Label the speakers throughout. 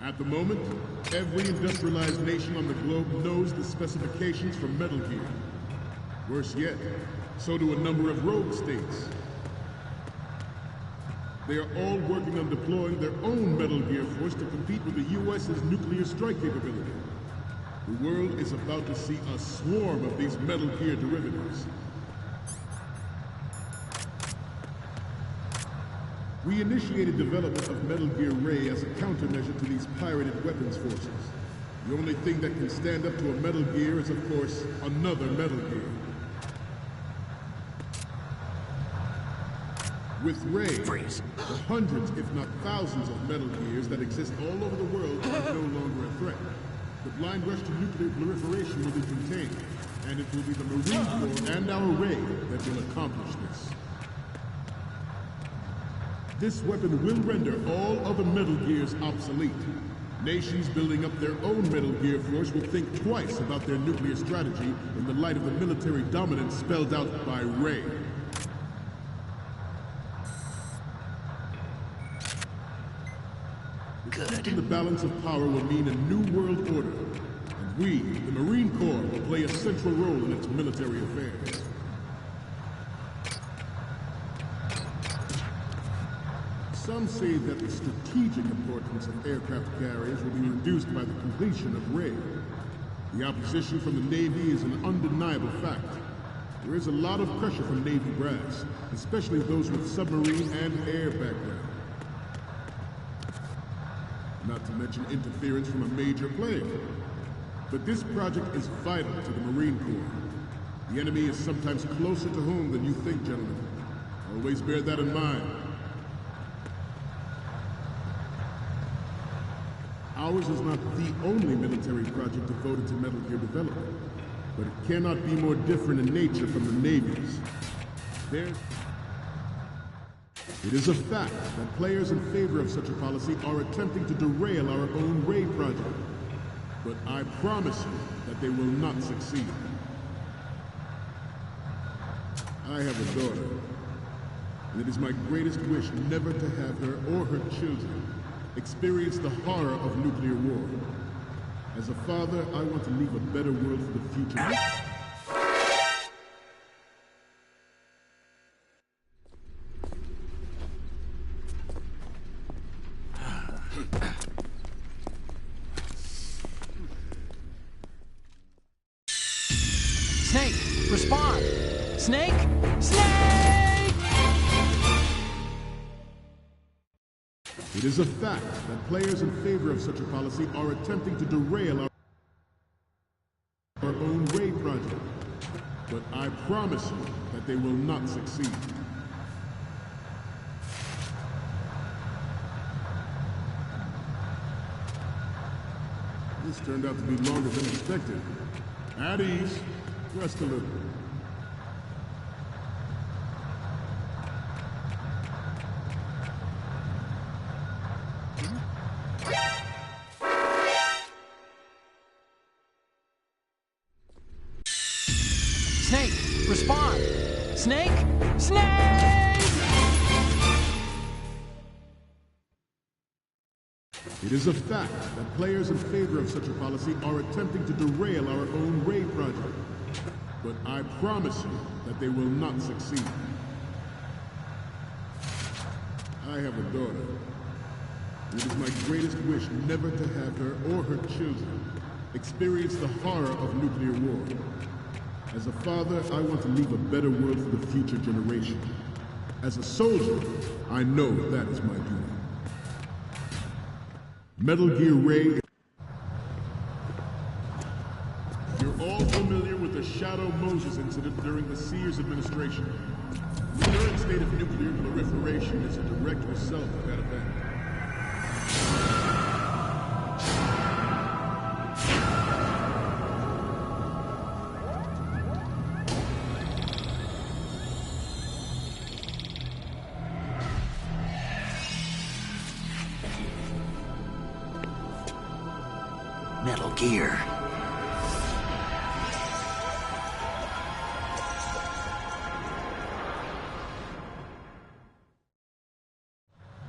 Speaker 1: At the moment, every industrialized nation on the globe knows the specifications for Metal Gear. Worse yet, so do a number of rogue states. They are all working on deploying their own Metal Gear force to compete with the U.S.'s nuclear strike capability. The world is about to see a swarm of these Metal Gear derivatives. We initiated development of Metal Gear Ray as a countermeasure to these pirated weapons forces. The only thing that can stand up to a Metal Gear is, of course, another Metal Gear. With Ray, the hundreds, if not thousands of Metal Gears that exist all over the world are no longer a threat. The blind rush to nuclear proliferation will be contained, and it will be the Marine Corps and our Ray that will accomplish this. This weapon will render all other Metal Gears obsolete. Nations building up their own Metal Gear force will think twice about their nuclear strategy in the light of the military dominance spelled out by Ray. Good. The balance of power will mean a new world order, and we, the Marine Corps, will play a central role in its military affairs. Some say that the strategic importance of aircraft carriers will be reduced by the completion of Ray. The opposition from the Navy is an undeniable fact. There is a lot of pressure from Navy brass, especially those with submarine and air background. Not to mention interference from a major player. But this project is vital to the Marine Corps. The enemy is sometimes closer to home than you think, gentlemen. Always bear that in mind. Ours is not the only military project devoted to Metal Gear development, but it cannot be more different in nature from the Navy's. It is a fact that players in favor of such a policy are attempting to derail our own Ray project, but I promise you that they will not succeed. I have a daughter, and it is my greatest wish never to have her or her children experience the horror of nuclear war. As a father, I want to leave a better world for the future.
Speaker 2: Snake, respond! Snake! Snake!
Speaker 1: It is a fact that players in favor of such a policy are attempting to derail our own Ray project, but I promise you that they will not succeed. This turned out to be longer than expected. At ease, rest a little.
Speaker 2: Snake, respond! Snake! Snake!
Speaker 1: It is a fact that players in favor of such a policy are attempting to derail our own Ray project, but I promise you that they will not succeed. I have a daughter, and it is my greatest wish never to have her or her children experience the horror of nuclear war. As a father, I want to leave a better world for the future generation. As a soldier, I know that is my duty. Metal Gear Ray. You're all familiar with the Shadow Moses incident during the Sears administration. The current state of nuclear proliferation is a direct result of that event.
Speaker 2: Metal Gear.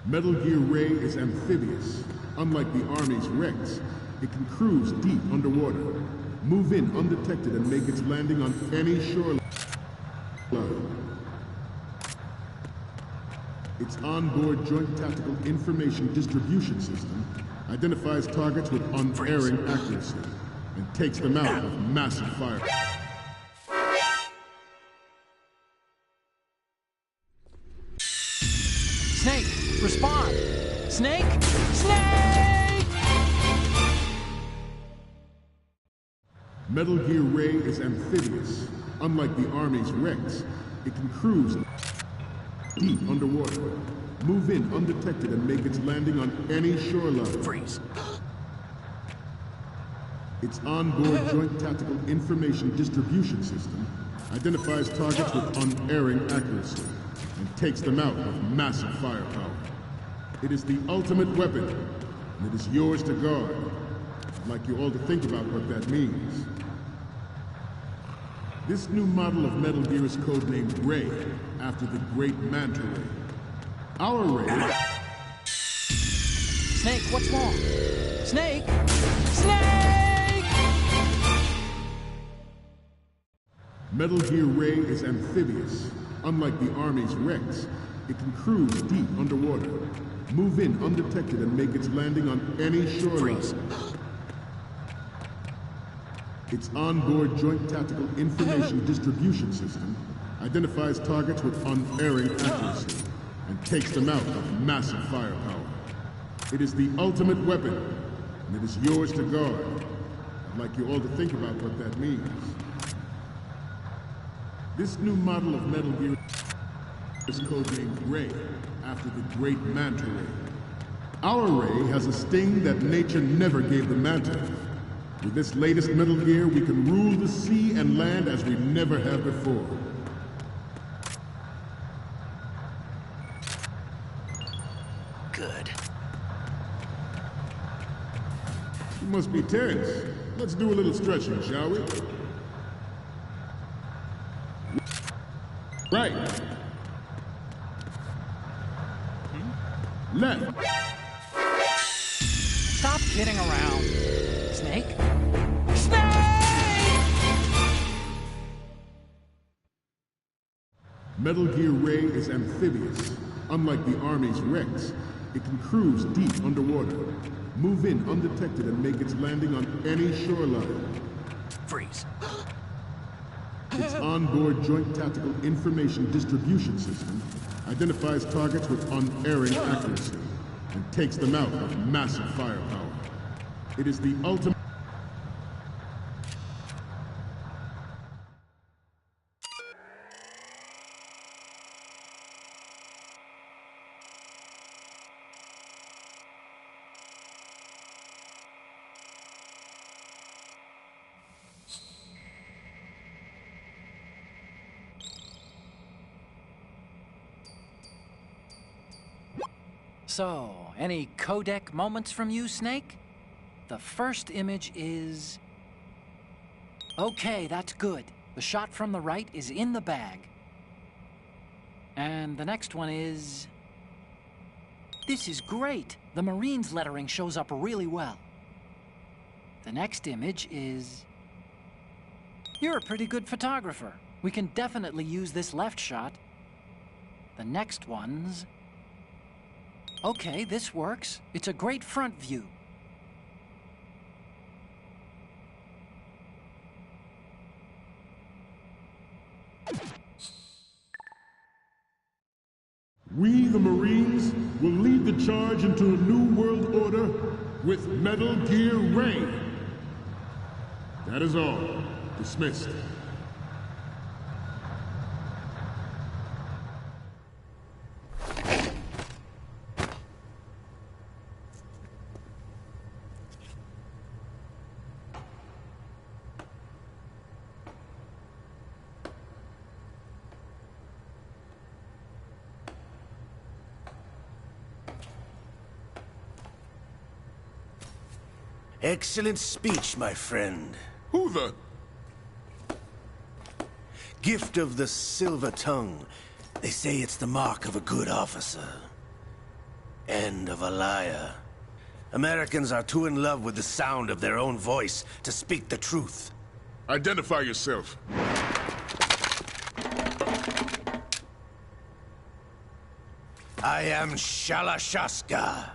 Speaker 1: Metal Gear Ray is amphibious. Unlike the Army's Rex, it can cruise deep underwater, move in undetected and make its landing on any shoreline. Its onboard Joint Tactical Information Distribution System identifies targets with unerring accuracy and takes them out with massive fire.
Speaker 2: Snake, respond! Snake! Snake!
Speaker 1: Metal Gear Ray is amphibious. Unlike the Army's Rex, it can cruise deep underwater, move in undetected and make its landing on any shoreline.
Speaker 2: Freeze.
Speaker 1: Its onboard Joint Tactical Information Distribution System identifies targets with unerring accuracy and takes them out with massive firepower. It is the ultimate weapon, and it is yours to guard. I'd like you all to think about what that means. This new model of Metal Gear is codenamed Ray, after the great Manta Ray. Our Ray...
Speaker 2: Snake, what's wrong? Snake! Snake!
Speaker 1: Metal Gear Ray is amphibious. Unlike the Army's Rex, it can cruise deep underwater, move in undetected and make its landing on any shoreline.
Speaker 2: Freeze.
Speaker 1: Its onboard Joint Tactical Information Distribution System identifies targets with unerring accuracy and takes them out with massive firepower. It is the ultimate weapon, and it is yours to guard. I'd like you all to think about what that means. This new model of Metal Gear is codenamed Ray, after the great Manta Ray. Our Ray has a sting that nature never gave the Manta. With this latest Metal Gear, we can rule the sea and land as we never have before.
Speaker 2: Good.
Speaker 1: You must be tense. Let's do a little stretching, shall we? Right. Left.
Speaker 2: Stop kidding around. Snake? Snake!
Speaker 1: Metal Gear Ray is amphibious. Unlike the Army's Rex, it can cruise deep underwater, move in undetected and make its landing on any shoreline.
Speaker 2: Freeze.
Speaker 1: Its onboard Joint Tactical Information Distribution System identifies targets with unerring accuracy and takes them out with massive firepower. It is the ultimate...
Speaker 2: So, any codec moments from you, Snake? The first image is... Okay, that's good. The shot from the right is in the bag. And the next one is... This is great. The Marines lettering shows up really well. The next image is... You're a pretty good photographer. We can definitely use this left shot. The next one's... Okay, this works. It's a great front view.
Speaker 1: We, the Marines, will lead the charge into a new world order with Metal Gear Ray. That is all. Dismissed.
Speaker 3: Excellent speech, my friend.
Speaker 1: Who the...
Speaker 3: Gift of the silver tongue. They say it's the mark of a good officer. End of a liar. Americans are too in love with the sound of their own voice to speak the truth.
Speaker 1: Identify yourself.
Speaker 3: I am Shalashaska,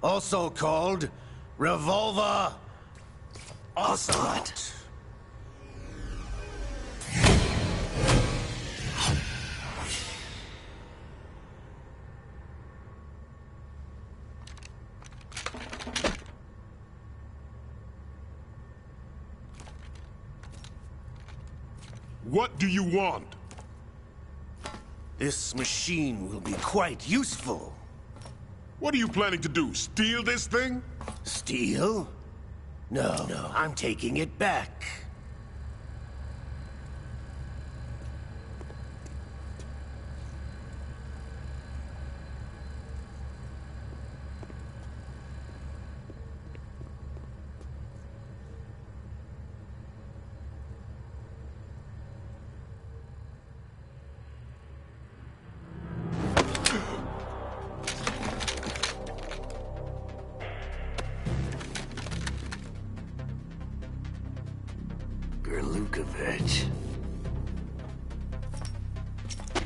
Speaker 3: also called Revolver Ocelot.
Speaker 1: What do you want?
Speaker 3: This machine will be quite useful.
Speaker 1: What are you planning to do? Steal this thing?
Speaker 3: Steal? No, I'm taking it back.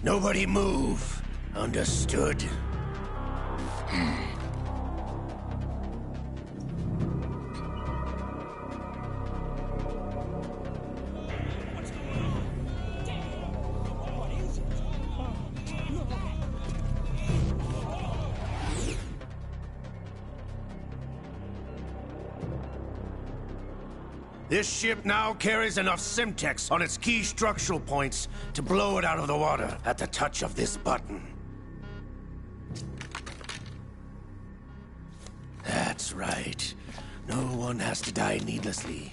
Speaker 3: Nobody move. Understood? This ship now carries enough Simtex on its key structural points to blow it out of the water at the touch of this button. That's right. No one has to die needlessly.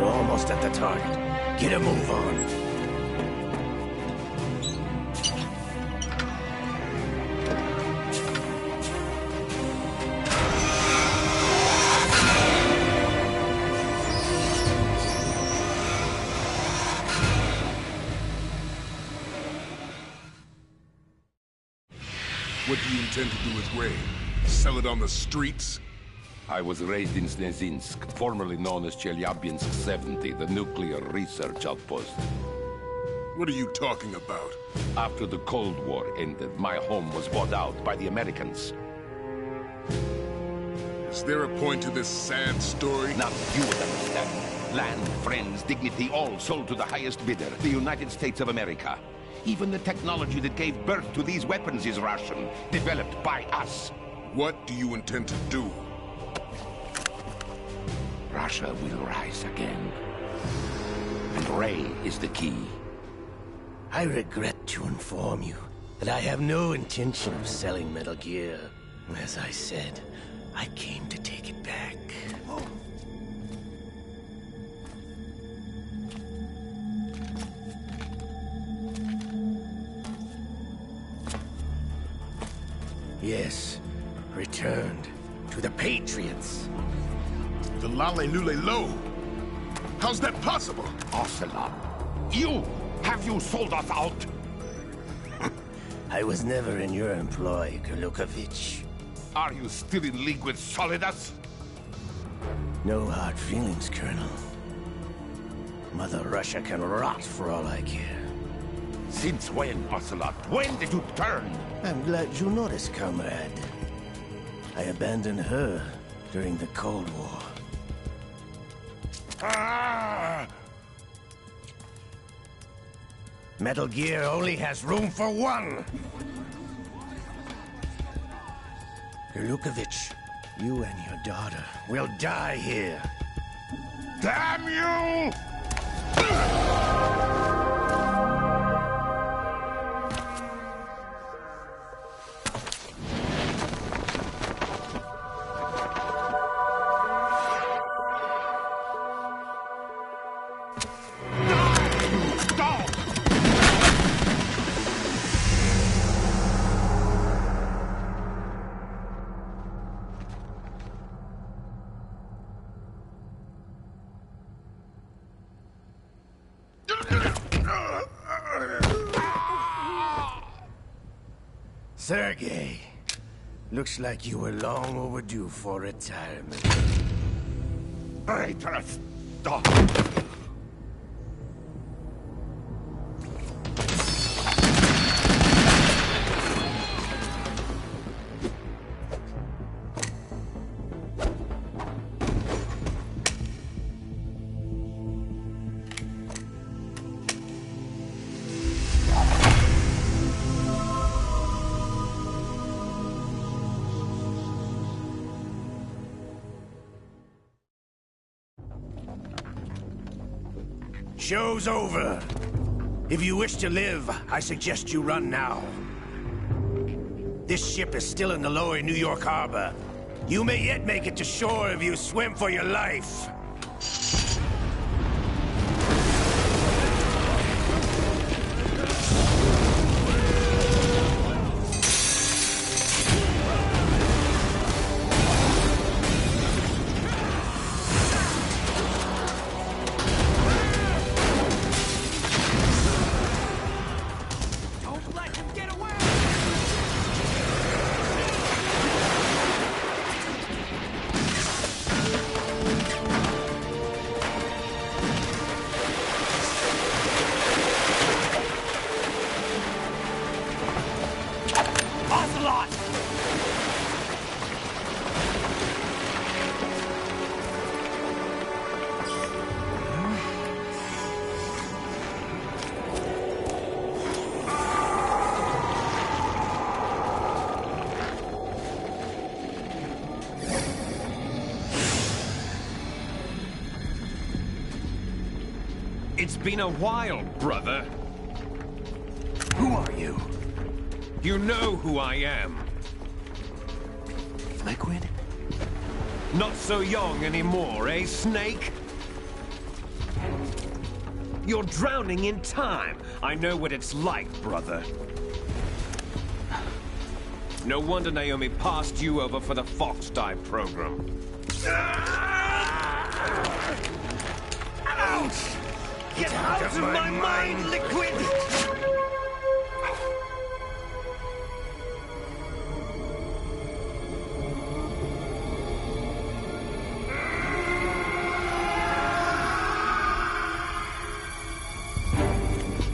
Speaker 3: We're almost at the target. Get a move on.
Speaker 1: What do you intend to do with Ray? Sell it on the streets?
Speaker 4: I was raised in Snezinsk, formerly known as Chelyabinsk 70, the nuclear research outpost.
Speaker 1: What are you talking about?
Speaker 4: After the Cold War ended, my home was bought out by the Americans.
Speaker 1: Is there a point to this sad story?
Speaker 4: Now you would understand. Land, friends, dignity, all sold to the highest bidder, the United States of America. Even the technology that gave birth to these weapons is Russian, developed by us.
Speaker 1: What do you intend to do?
Speaker 4: Russia will rise again. And Ray is the key.
Speaker 3: I regret to inform you that I have no intention of selling Metal Gear. As I said, I came to take it back. Yes, returned to the Patriots.
Speaker 1: The Lale Lule Lo? How's that possible?
Speaker 4: Ocelot, have you sold us out?
Speaker 3: I was never in your employ, Kurlukovich.
Speaker 4: Are you still in league with Solidus?
Speaker 3: No hard feelings, Colonel. Mother Russia can rot for all I care.
Speaker 4: Since when, Ocelot? When did you turn?
Speaker 3: I'm glad you noticed, comrade. I abandoned her during the Cold War.
Speaker 4: Ah!
Speaker 3: Metal Gear only has room for one! Kurlukovich, you and your daughter will die here.
Speaker 4: Damn you!
Speaker 3: Sergei, looks like you were long overdue for retirement.
Speaker 4: Traitorous dog!
Speaker 3: Show's over. If you wish to live, I suggest you run now. This ship is still in the lower New York harbor. You may yet make it to shore if you swim for your life.
Speaker 5: It's been a while, brother.
Speaker 3: Who are you?
Speaker 5: You know who I am.
Speaker 3: Liquid?
Speaker 5: Not so young anymore, eh, Snake? You're drowning in time. I know what it's like, brother. No wonder Naomi passed you over for the Fox Dive program.
Speaker 3: Ouch!
Speaker 5: Get out of my mind, Liquid!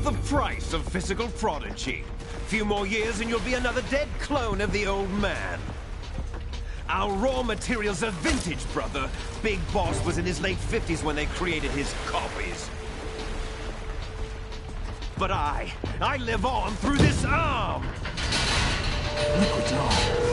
Speaker 5: The price of physical prodigy. Few more years and you'll be another dead clone of the old man. Our raw materials are vintage, brother. Big Boss was in his late 50s when they created his copies. But I live on through this arm!
Speaker 3: Liquid's arm.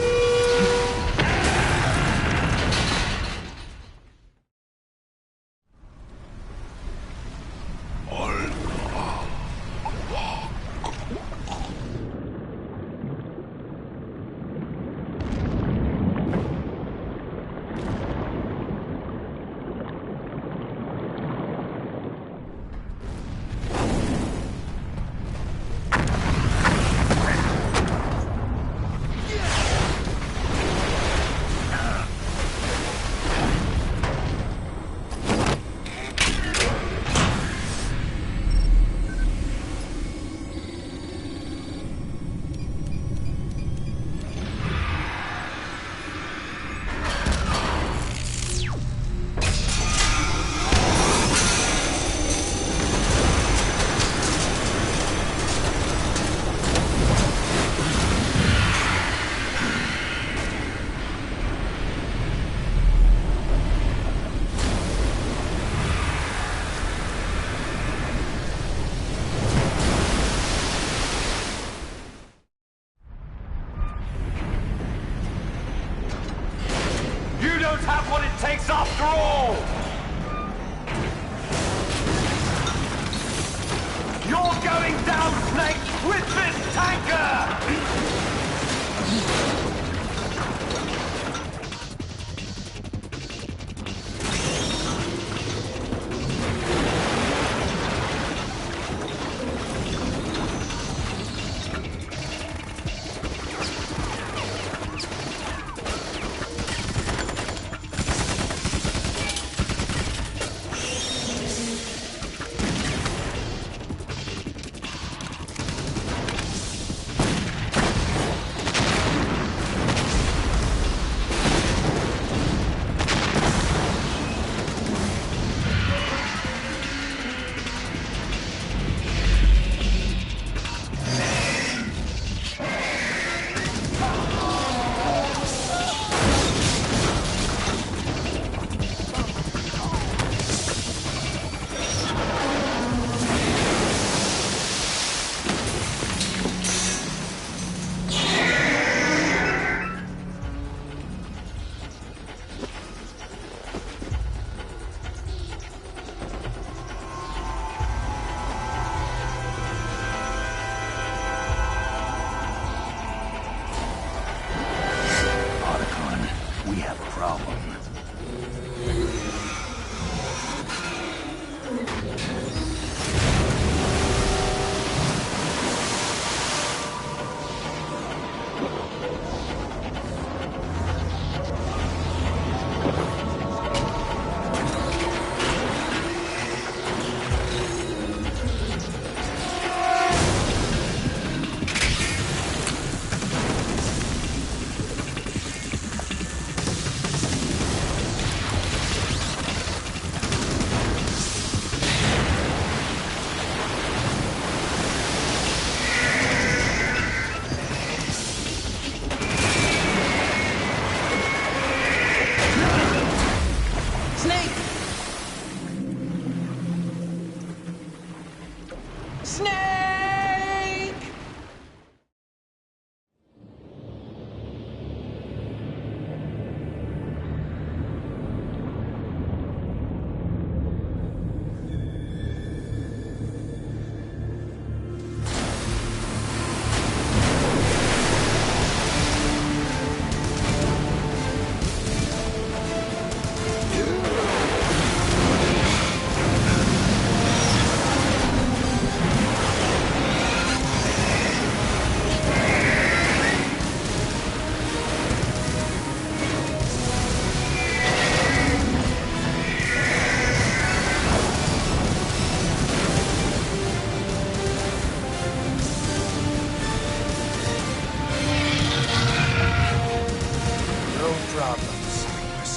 Speaker 2: Snake!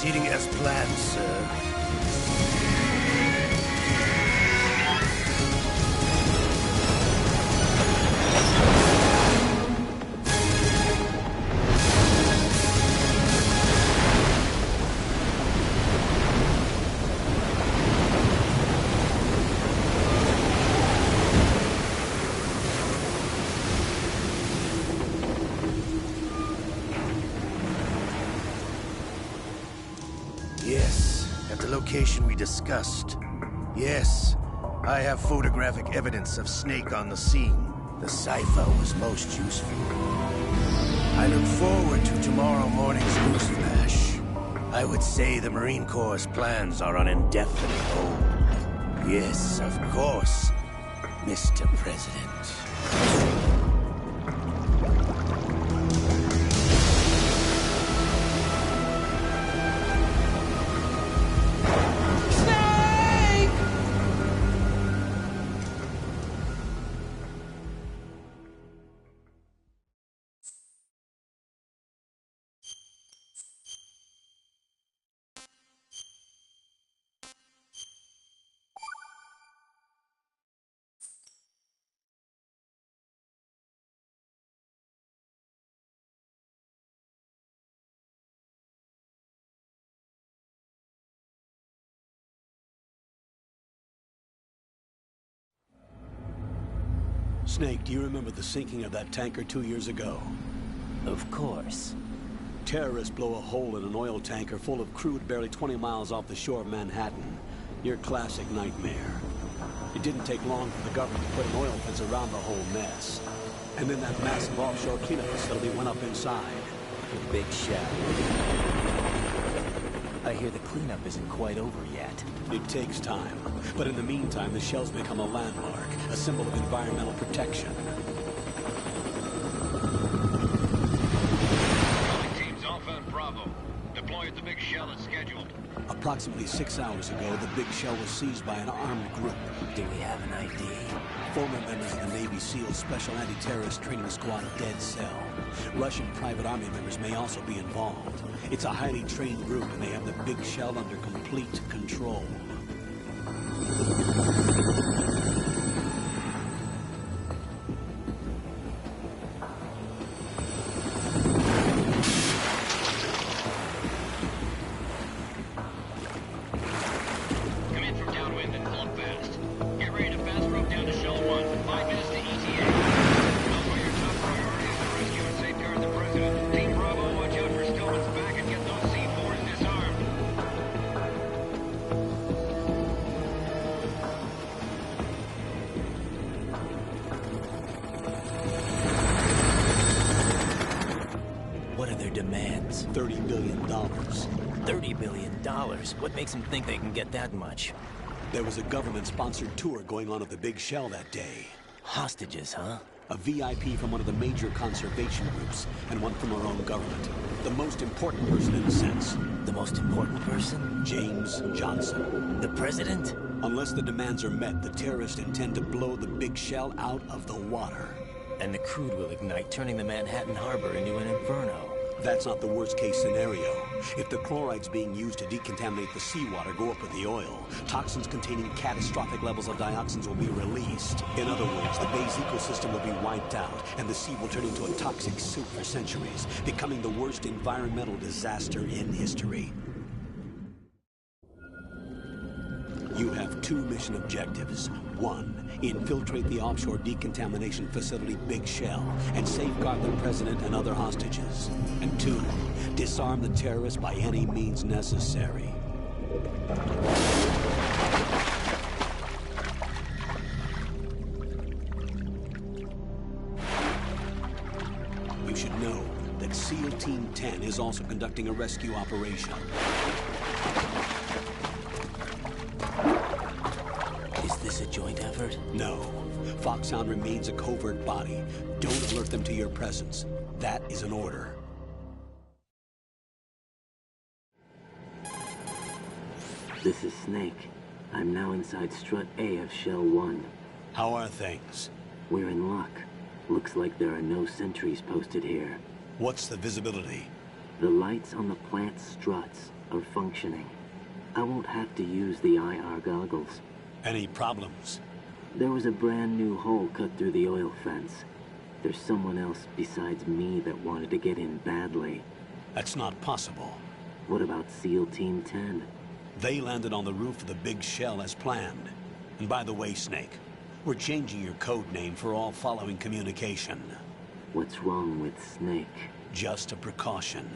Speaker 3: Proceeding as planned, sir. Yes, at the location we discussed. Yes, I have photographic evidence of Snake on the scene. The cipher was most useful. I look forward to tomorrow morning's news flash. I would say the Marine Corps' plans are on indefinite hold. Yes, of course, Mr. President.
Speaker 6: Snake, do you remember the sinking of that tanker 2 years ago?
Speaker 3: Of course.
Speaker 6: Terrorists blow a hole in an oil tanker full of crude barely 20 miles off the shore of Manhattan. Your classic nightmare. It didn't take long for the government to put an oil fence around the whole mess. And then that massive offshore cleanup facility went up inside.
Speaker 7: The big shell. I hear the cleanup isn't quite over yet.
Speaker 6: It takes time. But in the meantime, the shell's become a landmark, a symbol of environmental protection.
Speaker 8: Teams Alpha and Bravo. Deploy at the big shell as scheduled.
Speaker 6: Approximately 6 hours ago, the big shell was seized by an armed group.
Speaker 7: Do we have an ID?
Speaker 6: Former members of the Navy SEAL Special Anti-Terrorist Training Squad Dead Cell. Russian private army members may also be involved. It's a highly trained group, and they have the big shell under complete control.
Speaker 8: Come in from downwind and pull up fast. Get ready to fast rope down to Shell 1. 5 minutes to ETA. Know where your top priority is to rescue and safeguard the President. Team Bravo, watch out for Stillman's back and get those C4s disarmed.
Speaker 7: What are their demands?
Speaker 6: $30 billion.
Speaker 7: $30 billion? What makes them think they can get that much?
Speaker 6: There was a government-sponsored tour going on at the big shell that day.
Speaker 7: Hostages, huh?
Speaker 6: A VIP from one of the major conservation groups, and one from our own government. The most important person in a sense.
Speaker 7: The most important person?
Speaker 6: James Johnson.
Speaker 7: The President?
Speaker 6: Unless the demands are met, the terrorists intend to blow the big shell out of the water.
Speaker 7: And the crude will ignite, turning the Manhattan Harbor into an inferno.
Speaker 6: That's not the worst-case scenario. If the chlorides being used to decontaminate the seawater go up with the oil, toxins containing catastrophic levels of dioxins will be released. In other words, the bay's ecosystem will be wiped out, and the sea will turn into a toxic soup for centuries, becoming the worst environmental disaster in history. You have 2 2 mission objectives. 1, infiltrate the offshore decontamination facility Big Shell and safeguard the president and other hostages. And 2, disarm the terrorists by any means necessary. You should know that SEAL Team 10 is also conducting a rescue operation.
Speaker 7: Is this a joint effort?
Speaker 6: No. Foxhound remains a covert body. Don't alert them to your presence. That is an order.
Speaker 9: This is Snake. I'm now inside Strut A of Shell 1.
Speaker 6: How are things?
Speaker 9: We're in luck. Looks like there are no sentries posted here.
Speaker 6: What's the visibility?
Speaker 9: The lights on the plant struts are functioning. I won't have to use the IR goggles.
Speaker 6: Any problems?
Speaker 9: There was a brand new hole cut through the oil fence. There's someone else besides me that wanted to get in badly.
Speaker 6: That's not possible.
Speaker 9: What about SEAL Team 10?
Speaker 6: They landed on the roof of the Big Shell as planned. And by the way, Snake, we're changing your code name for all following communication.
Speaker 9: What's wrong with Snake?
Speaker 6: Just a precaution.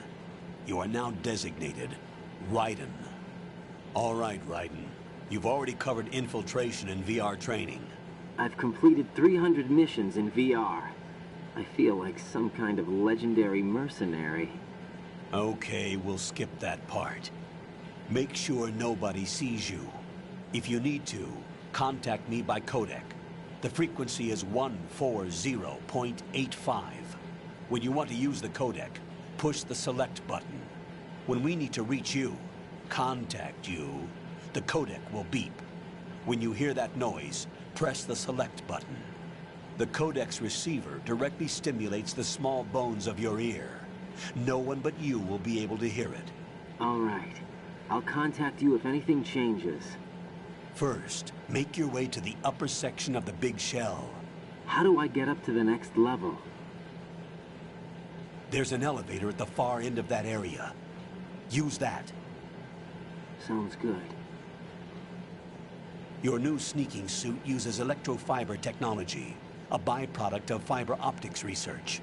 Speaker 6: You are now designated Raiden. All right, Raiden. You've already covered infiltration and VR training.
Speaker 9: I've completed 300 missions in VR. I feel like some kind of legendary mercenary.
Speaker 6: Okay, we'll skip that part. Make sure nobody sees you. If you need to, contact me by codec. The frequency is 140.85. When you want to use the codec, push the select button. When we need to reach you, contact you, the codec will beep. When you hear that noise, press the select button. The codec's receiver directly stimulates the small bones of your ear. No one but you will be able to hear it.
Speaker 9: All right. I'll contact you if anything changes.
Speaker 6: First, make your way to the upper section of the Big Shell.
Speaker 9: How do I get up to the next level?
Speaker 6: There's an elevator at the far end of that area. Use that.
Speaker 9: Sounds good.
Speaker 6: Your new sneaking suit uses electrofiber technology, a byproduct of fiber optics research.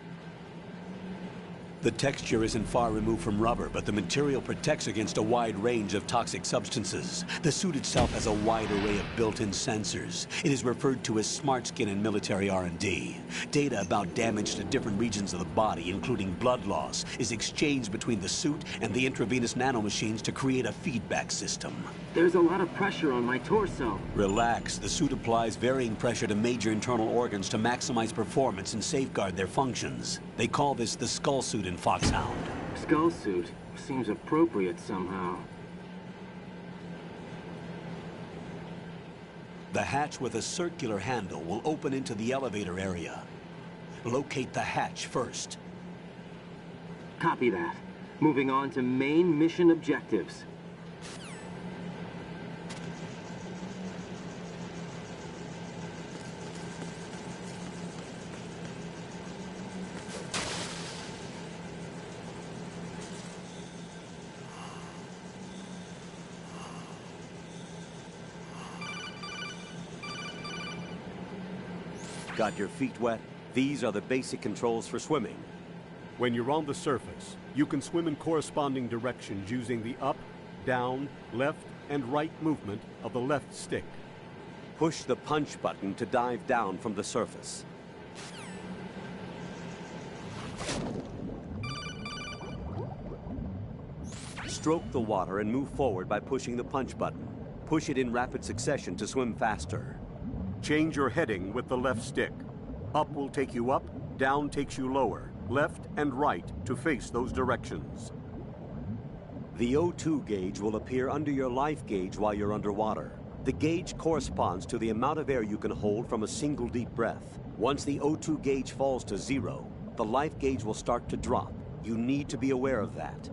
Speaker 6: The texture isn't far removed from rubber, but the material protects against a wide range of toxic substances. The suit itself has a wide array of built-in sensors. It is referred to as smart skin in military R&D. Data about damage to different regions of the body, including blood loss, is exchanged between the suit and the intravenous nanomachines to create a feedback system.
Speaker 9: There's a lot of pressure on my torso.
Speaker 6: Relax. The suit applies varying pressure to major internal organs to maximize performance and safeguard their functions. They call this the skull suit in Foxhound.
Speaker 9: Skull suit seems appropriate somehow.
Speaker 6: The hatch with a circular handle will open into the elevator area. Locate the hatch first.
Speaker 9: Copy that. Moving on to main mission objectives.
Speaker 10: Got your feet wet? These are the basic controls for swimming.
Speaker 11: When you're on the surface, you can swim in corresponding directions using the up, down, left, and right movement of the left stick.
Speaker 10: Push the punch button to dive down from the surface. Stroke the water and move forward by pushing the punch button. Push it in rapid succession to swim faster.
Speaker 11: Change your heading with the left stick. Up will take you up, down takes you lower, left and right to face those directions.
Speaker 10: The O2 gauge will appear under your life gauge while you're underwater. The gauge corresponds to the amount of air you can hold from a single deep breath. Once the O2 gauge falls to 0, the life gauge will start to drop. You need to be aware of that.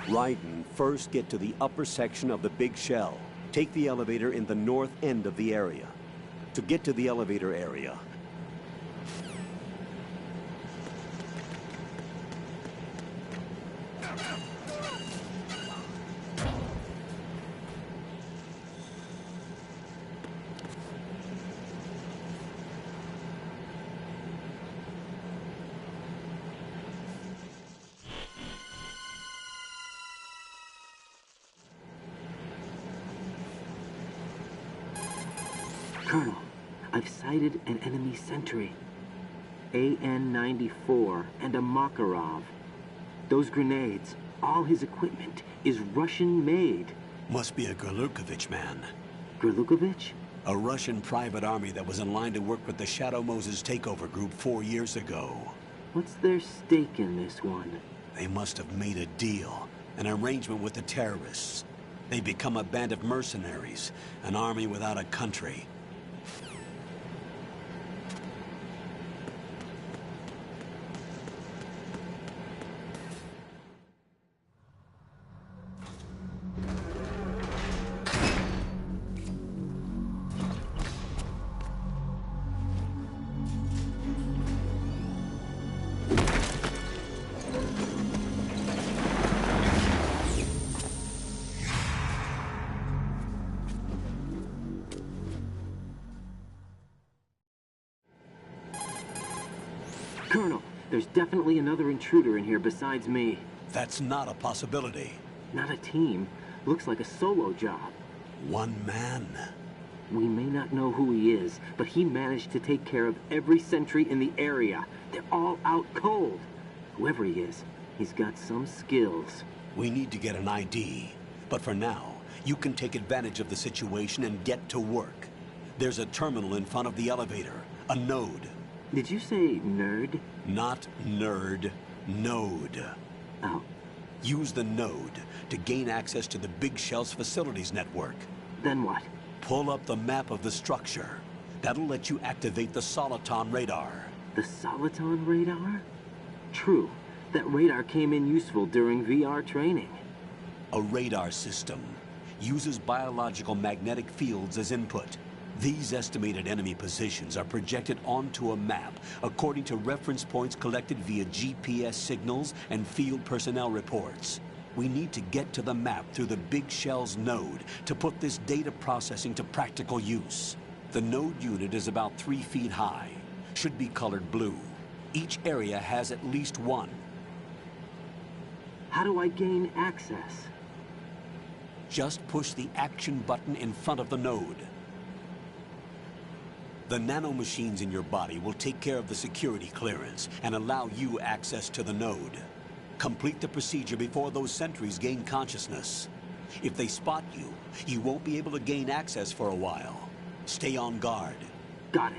Speaker 10: Raiden, first get to the upper section of the big shell. Take the elevator in the north end of the area. To get to the elevator area,
Speaker 9: Colonel, I've sighted an enemy sentry. AN-94 and a Makarov. Those grenades, all his equipment, is Russian-made.
Speaker 6: Must be a Gerlukovich man.
Speaker 9: Gerlukovich?
Speaker 6: A Russian private army that was in line to work with the Shadow Moses takeover group 4 years ago.
Speaker 9: What's their stake in this one?
Speaker 6: They must have made a deal, an arrangement with the terrorists. They become a band of mercenaries, an army without a country.
Speaker 9: Colonel, there's definitely another intruder in here besides me.
Speaker 6: That's not a possibility.
Speaker 9: Not a team. Looks like a solo job.
Speaker 6: One man.
Speaker 9: We may not know who he is, but he managed to take care of every sentry in the area. They're all out cold. Whoever he is, he's got some skills.
Speaker 6: We need to get an ID. But for now, you can take advantage of the situation and get to work. There's a terminal in front of the elevator. A node.
Speaker 9: Did you say nerd?
Speaker 6: Not nerd. Node.
Speaker 9: Oh.
Speaker 6: Use the node to gain access to the Big Shell's facilities network.
Speaker 9: Then what?
Speaker 6: Pull up the map of the structure. That'll let you activate the Soliton radar.
Speaker 9: The Soliton radar? True. That radar came in useful during VR training.
Speaker 6: A radar system uses biological magnetic fields as input. These estimated enemy positions are projected onto a map according to reference points collected via GPS signals and field personnel reports. We need to get to the map through the Big Shell's node to put this data processing to practical use. The node unit is about 3 feet high, should be colored blue. Each area has at least one.
Speaker 9: How do I gain access?
Speaker 6: Just push the action button in front of the node. The nanomachines in your body will take care of the security clearance and allow you access to the node. Complete the procedure before those sentries gain consciousness. If they spot you, you won't be able to gain access for a while. Stay on guard.
Speaker 9: Got it.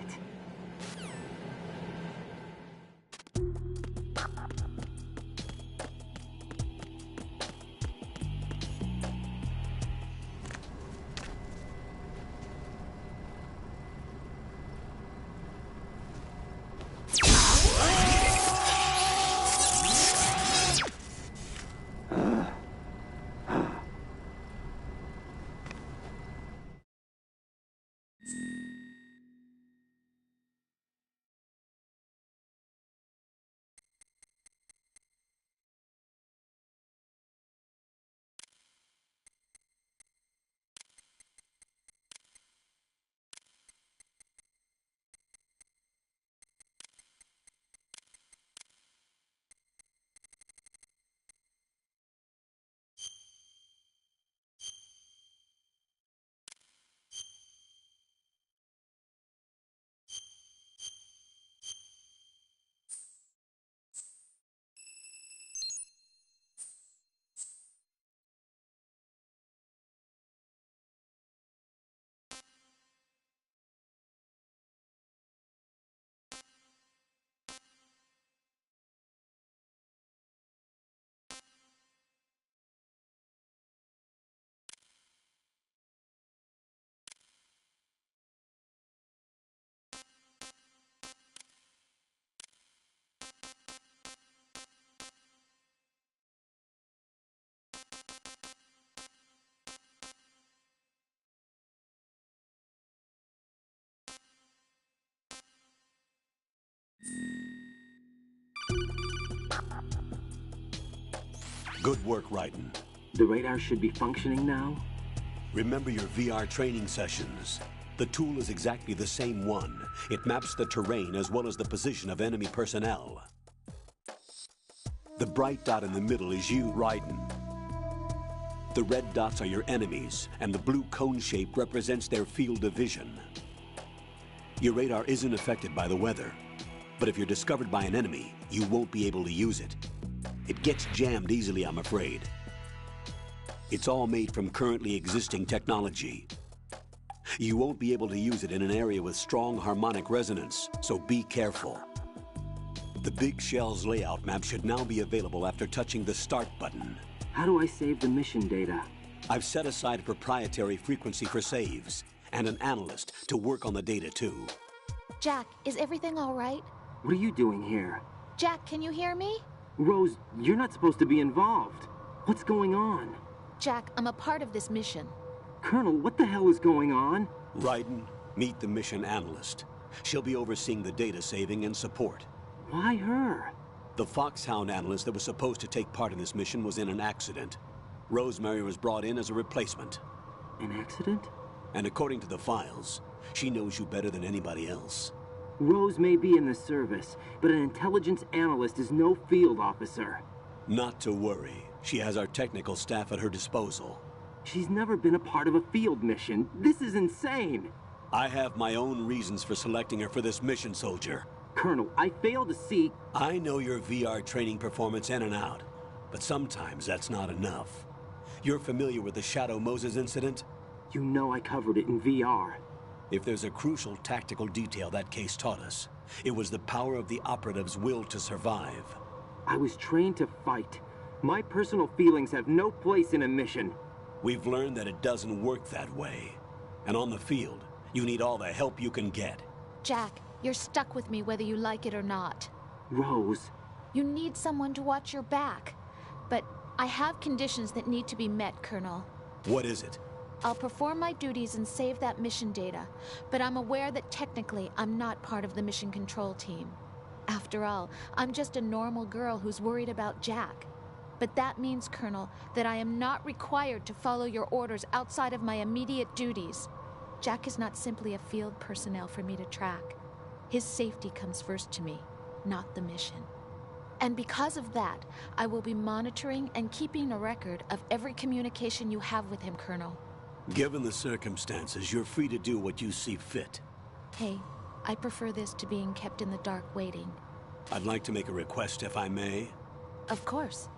Speaker 6: Good work, Raiden.
Speaker 9: The radar should be functioning now?
Speaker 6: Remember your VR training sessions. The tool is exactly the same one. It maps the terrain as well as the position of enemy personnel. The bright dot in the middle is you, Raiden. The red dots are your enemies, and the blue cone shape represents their field of vision. Your radar isn't affected by the weather, but if you're discovered by an enemy, you won't be able to use it. It gets jammed easily, I'm afraid. It's all made from currently existing technology. You won't be able to use it in an area with strong harmonic resonance, so be careful. The Big Shell's layout map should now be available after touching the Start button.
Speaker 9: How do I save the mission data?
Speaker 6: I've set aside a proprietary frequency for saves, and an analyst to work on the data too.
Speaker 12: Jack, is everything all right?
Speaker 9: What are you doing here?
Speaker 12: Jack, can you hear me?
Speaker 9: Rose, you're not supposed to be involved. What's going on?
Speaker 12: Jack, I'm a part of this mission.
Speaker 9: Colonel, what the hell is going on?
Speaker 6: Raiden, meet the mission analyst. She'll be overseeing the data saving and support.
Speaker 9: Why her?
Speaker 6: The Foxhound analyst that was supposed to take part in this mission was in an accident. Rosemary was brought in as a replacement.
Speaker 9: An accident?
Speaker 6: And according to the files, she knows you better than anybody else.
Speaker 9: Rose may be in the service, but an intelligence analyst is no field officer.
Speaker 6: Not to worry. She has our technical staff at her disposal.
Speaker 9: She's never been a part of a field mission. This is insane.
Speaker 6: I have my own reasons for selecting her for this mission, soldier.
Speaker 9: Colonel, I fail to see...
Speaker 6: I know your VR training performance in and out, but sometimes that's not enough. You're familiar with the Shadow Moses incident?
Speaker 9: You know I covered it in VR.
Speaker 6: If there's a crucial tactical detail that case taught us, it was the power of the operative's will to survive.
Speaker 9: I was trained to fight. My personal feelings have no place in a mission.
Speaker 6: We've learned that it doesn't work that way. And on the field, you need all the help you can get.
Speaker 12: Jack, you're stuck with me whether you like it or not.
Speaker 9: Rose.
Speaker 12: You need someone to watch your back. But I have conditions that need to be met, Colonel.
Speaker 6: What is it?
Speaker 12: I'll perform my duties and save that mission data, but I'm aware that technically I'm not part of the mission control team. After all, I'm just a normal girl who's worried about Jack. But that means, Colonel, that I am not required to follow your orders outside of my immediate duties. Jack is not simply a field personnel for me to track. His safety comes first to me, not the mission. And because of that, I will be monitoring and keeping a record of every communication you have with him, Colonel.
Speaker 6: Given the circumstances, you're free to do what you see fit.
Speaker 12: Hey, I prefer this to being kept in the dark waiting.
Speaker 6: I'd like to make a request, if I may.
Speaker 12: Of course.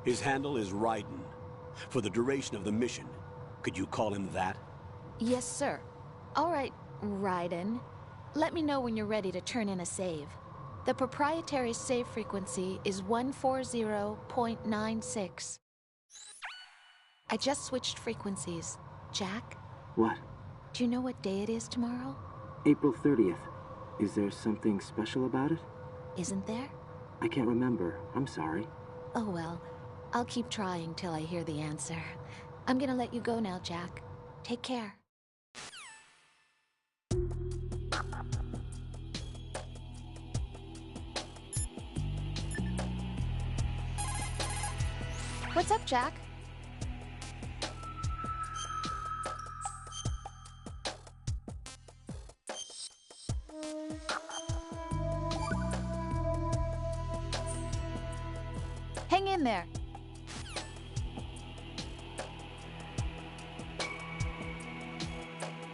Speaker 6: His handle is Raiden. For the duration of the mission, could you call him that?
Speaker 12: Yes, sir. All right, Raiden. Let me know when you're ready to turn in a save. The proprietary save frequency is 140.96. I just switched frequencies. Jack?
Speaker 9: What?
Speaker 12: Do you know what day it is tomorrow?
Speaker 9: April 30th. Is there something special about it?
Speaker 12: Isn't there?
Speaker 9: I can't remember. I'm sorry.
Speaker 12: Oh well. I'll keep trying till I hear the answer. I'm gonna let you go now, Jack. Take care. What's up, Jack? Hang in there.